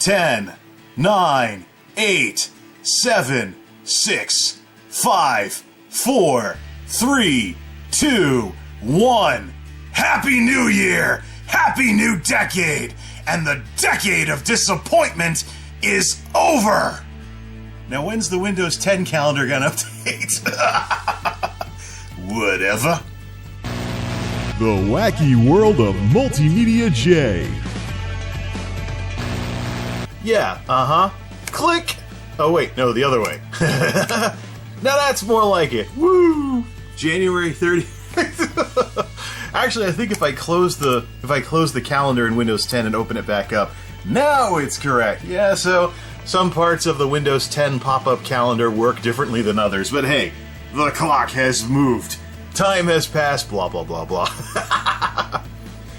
10, 9, 8, 7, 6, 5, 4, 3, 2, 1. Happy New Year! Happy New Decade! And the decade of disappointment is over! Now, when's the Windows 10 calendar gonna update? Whatever. The wacky world of MultimediaJay. Yeah, Click! Oh wait, no, the other way. Now that's more like it. Woo! January 30th. Actually, I think if I close the calendar in Windows 10 and open it back up, now it's correct. Yeah, so some parts of the Windows 10 pop-up calendar work differently than others, but hey, the clock has moved. Time has passed, blah, blah, blah, blah.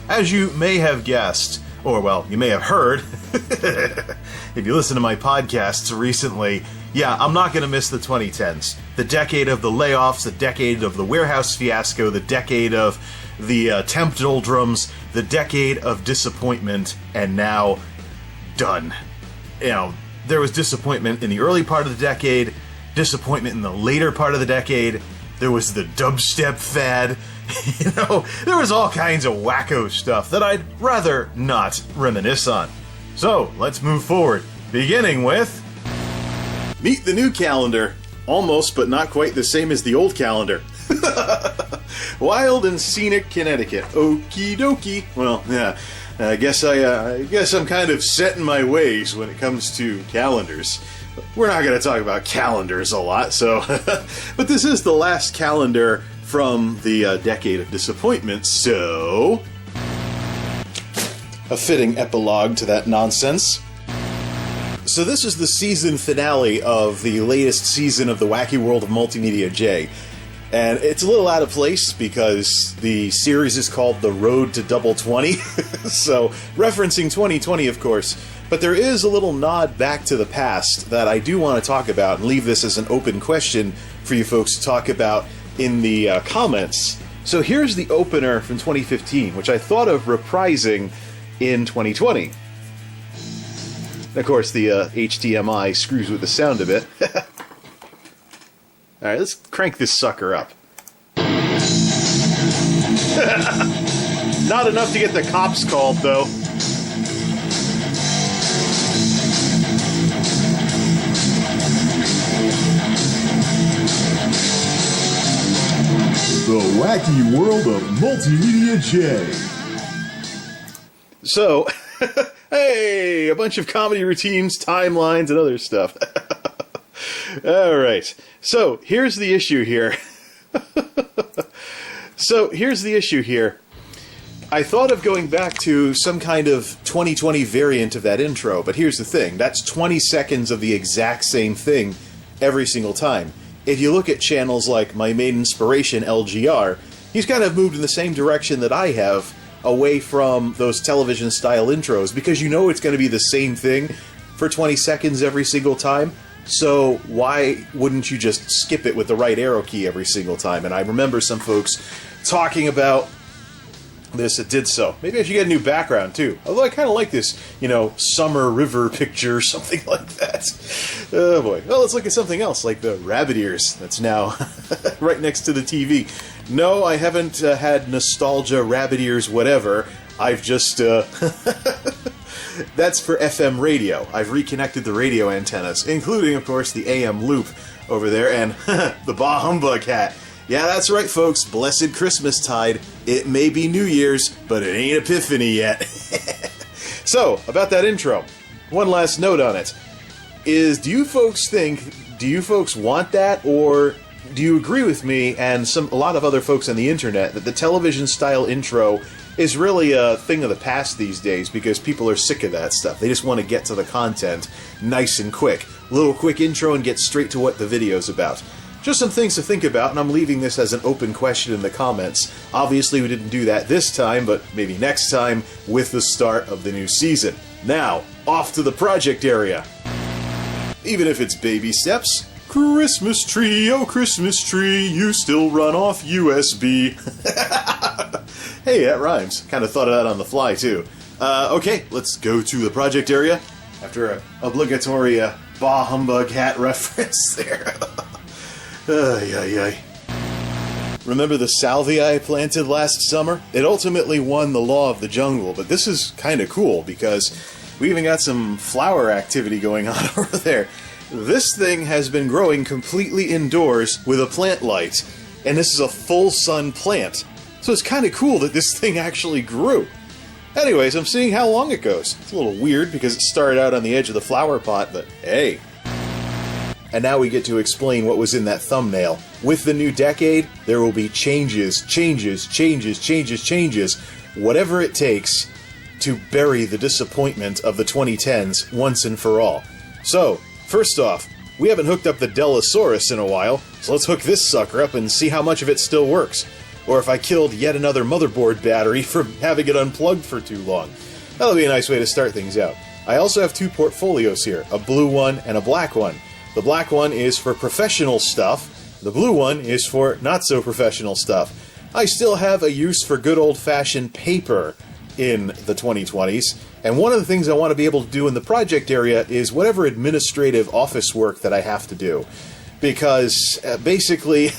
As you may have guessed, or well, you may have heard, if you listen to my podcasts recently, yeah, I'm not going to miss the 2010s. The decade of the layoffs, the decade of the warehouse fiasco, the decade of the temp doldrums, the decade of disappointment, and now done. You know, there was disappointment in the early part of the decade, disappointment in the later part of the decade, there was the dubstep fad, you know, there was all kinds of wacko stuff that I'd rather not reminisce on. So, let's move forward, beginning with... Meet the new calendar. Almost, but not quite the same as the old calendar. Wild and scenic Connecticut. Okie dokie. Well, yeah, I guess I'm kind of set in my ways when it comes to calendars. We're not going to talk about calendars a lot, so... but this is the last calendar from the decade of disappointment, so... A fitting epilogue to that nonsense. So this is the season finale of the latest season of the Wacky World of MultimediaJay. And it's a little out of place because the series is called The Road to Double 20, so referencing 2020, of course. But there is a little nod back to the past that I do want to talk about and leave this as an open question for you folks to talk about in the comments. So here's the opener from 2015, which I thought of reprising in 2020. Of course, the HDMI screws with the sound a bit. Alright, let's crank this sucker up. Not enough to get the cops called, though. The wacky world of MultimediaJay. So, hey, a bunch of comedy routines, timelines, and other stuff. Alright, so here's the issue here. I thought of going back to some kind of 2020 variant of that intro, but here's the thing. That's 20 seconds of the exact same thing every single time. If you look at channels like my main inspiration, LGR, he's kind of moved in the same direction that I have, away from those television-style intros, because you know it's going to be the same thing for 20 seconds every single time. So why wouldn't you just skip it with the right arrow key every single time? And I remember some folks talking about this that did so. Maybe I should get a new background, too. Although I kind of like this, you know, summer river picture, something like that. Oh, boy. Well, let's look at something else, like the rabbit ears that's now right next to the TV. No, I haven't had nostalgia, rabbit ears, whatever. I've just... That's for FM radio. I've reconnected the radio antennas, including, of course, the AM loop over there, and the Bah Humbug hat. Yeah, that's right, folks. Blessed Christmas tide. It may be New Year's, but it ain't Epiphany yet. So, about that intro. One last note on it. Do you folks want that, or do you agree with me and a lot of other folks on the internet that the television-style intro is really a thing of the past these days because people are sick of that stuff. They just want to get to the content nice and quick. Little quick intro and get straight to what the video's about. Just some things to think about, and I'm leaving this as an open question in the comments. Obviously, we didn't do that this time, but maybe next time with the start of the new season. Now, off to the project area. Even if it's baby steps. Christmas tree, oh Christmas tree, you still run off USB. Hey, that rhymes. Kind of thought of that on the fly, too. Okay, let's go to the project area. After a obligatory bah humbug hat reference there. Ay, ay, ay. Remember the salvia I planted last summer? It ultimately won the law of the jungle, but this is kind of cool because we even got some flower activity going on over there. This thing has been growing completely indoors with a plant light, and this is a full sun plant. So it's kind of cool that this thing actually grew. Anyways, I'm seeing how long it goes. It's a little weird because it started out on the edge of the flower pot, but hey. And now we get to explain what was in that thumbnail. With the new decade, there will be changes, whatever it takes to bury the disappointment of the 2010s once and for all. So, first off, we haven't hooked up the Delosaurus in a while, so let's hook this sucker up and see how much of it still works. Or if I killed yet another motherboard battery from having it unplugged for too long. That'll be a nice way to start things out. I also have two portfolios here, a blue one and a black one. The black one is for professional stuff, the blue one is for not-so-professional stuff. I still have a use for good old-fashioned paper in the 2020s, and one of the things I want to be able to do in the project area is whatever administrative office work that I have to do. Because, basically,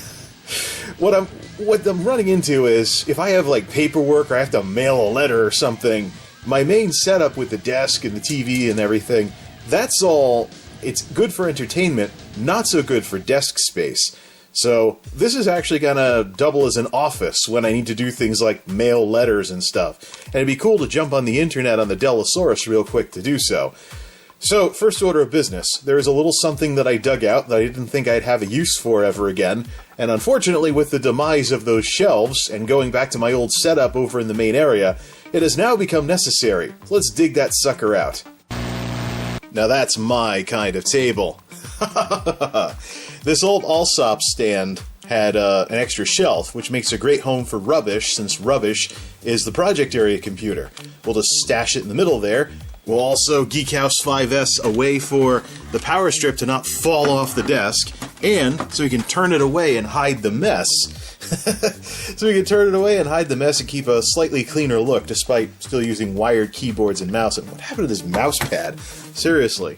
what I'm running into is, if I have, like, paperwork or I have to mail a letter or something, my main setup with the desk and the TV and everything, that's all... It's good for entertainment, not so good for desk space. So this is actually going to double as an office when I need to do things like mail letters and stuff. And it'd be cool to jump on the internet on the Delosaurus real quick to do so. So, first order of business. There is a little something that I dug out that I didn't think I'd have a use for ever again. And unfortunately, with the demise of those shelves and going back to my old setup over in the main area, it has now become necessary. Let's dig that sucker out. Now that's my kind of table. This old Alsop stand had an extra shelf, which makes a great home for rubbish, since rubbish is the project area computer. We'll just stash it in the middle there. We'll also Geekhouse 5S away for the power strip to not fall off the desk, and so we can turn it away and hide the mess. So we can turn it away and hide the mess and keep a slightly cleaner look, despite still using wired keyboards and mouse. And what happened to this mouse pad? Seriously.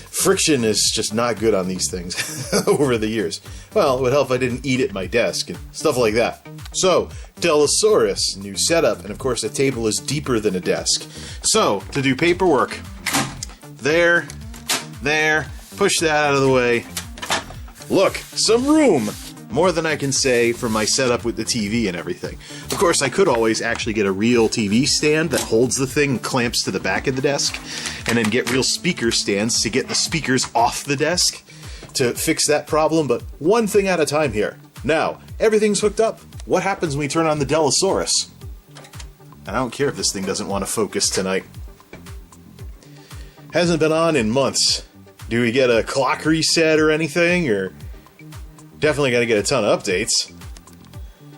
Friction is just not good on these things over the years. Well, it would help if I didn't eat at my desk and stuff like that. So, Delosaurus, new setup, and of course the table is deeper than a desk. So, to do paperwork, there, push that out of the way. Look, some room! More than I can say for my setup with the TV and everything. Of course, I could always actually get a real TV stand that holds the thing and clamps to the back of the desk, and then get real speaker stands to get the speakers off the desk to fix that problem, but one thing at a time here. Now, everything's hooked up. What happens when we turn on the Delosaurus? And I don't care if this thing doesn't want to focus tonight. Hasn't been on in months. Do we get a clock reset or anything, or... Definitely gotta get a ton of updates.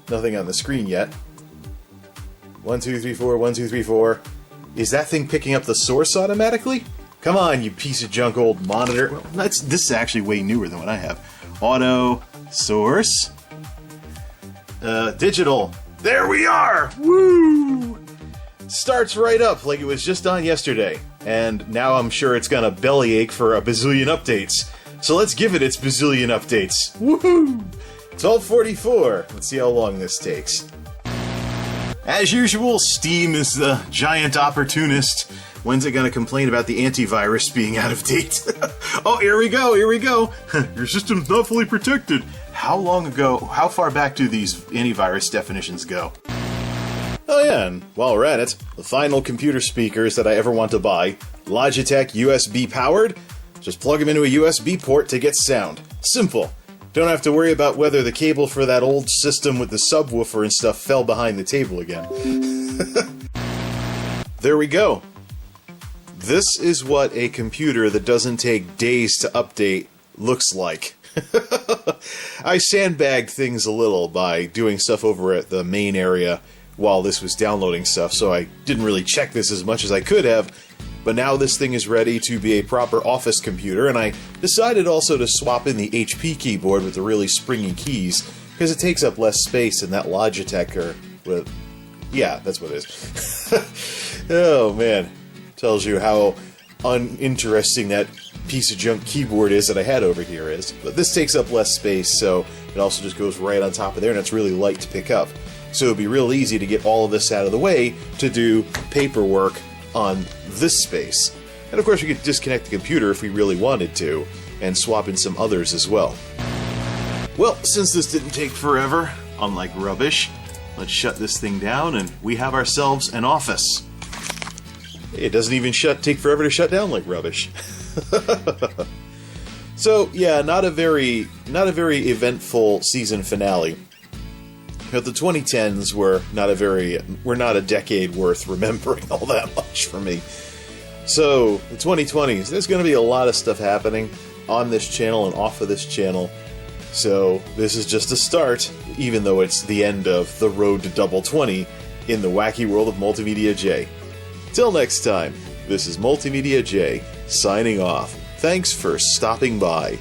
Nothing on the screen yet. 1, 2, 3, 4, 1, 2, 3, 4. Is that thing picking up the source automatically? Come on, you piece of junk old monitor. Well, this is actually way newer than what I have. Auto, source, digital. There we are! Woo! Starts right up like it was just on yesterday. And now I'm sure it's gonna bellyache for a bazillion updates. So let's give it its bazillion updates. Woohoo! 12:44. Let's see how long this takes. As usual, Steam is the giant opportunist. When's it gonna complain about the antivirus being out of date? Oh, here we go, here we go. Your system's not fully protected. How long ago, how far back do these antivirus definitions go? Oh yeah, and while we're at it, the final computer speakers that I ever want to buy, Logitech USB powered. Just plug them into a USB port to get sound. Simple. Don't have to worry about whether the cable for that old system with the subwoofer and stuff fell behind the table again. There we go. This is what a computer that doesn't take days to update looks like. I sandbagged things a little by doing stuff over at the main area while this was downloading stuff, so I didn't really check this as much as I could have. But now this thing is ready to be a proper office computer, and I decided also to swap in the HP keyboard with the really springy keys, because it takes up less space than that Logitech, yeah, that's what it is. Oh man, tells you how uninteresting that piece of junk keyboard is that I had over here is. But this takes up less space, so it also just goes right on top of there, and it's really light to pick up. So it'd be real easy to get all of this out of the way to do paperwork on this space. And of course we could disconnect the computer if we really wanted to, and swap in some others as well. Well, since this didn't take forever, unlike rubbish, let's shut this thing down and we have ourselves an office. It doesn't even take forever to shut down like rubbish. So yeah, not a very eventful season finale. But the 2010s were not a decade worth remembering all that much for me. So the 2020s, there's going to be a lot of stuff happening on this channel and off of this channel. So this is just a start, even though it's the end of the road to double 20 in the wacky world of MultimediaJay. Till next time, this is MultimediaJay signing off. Thanks for stopping by.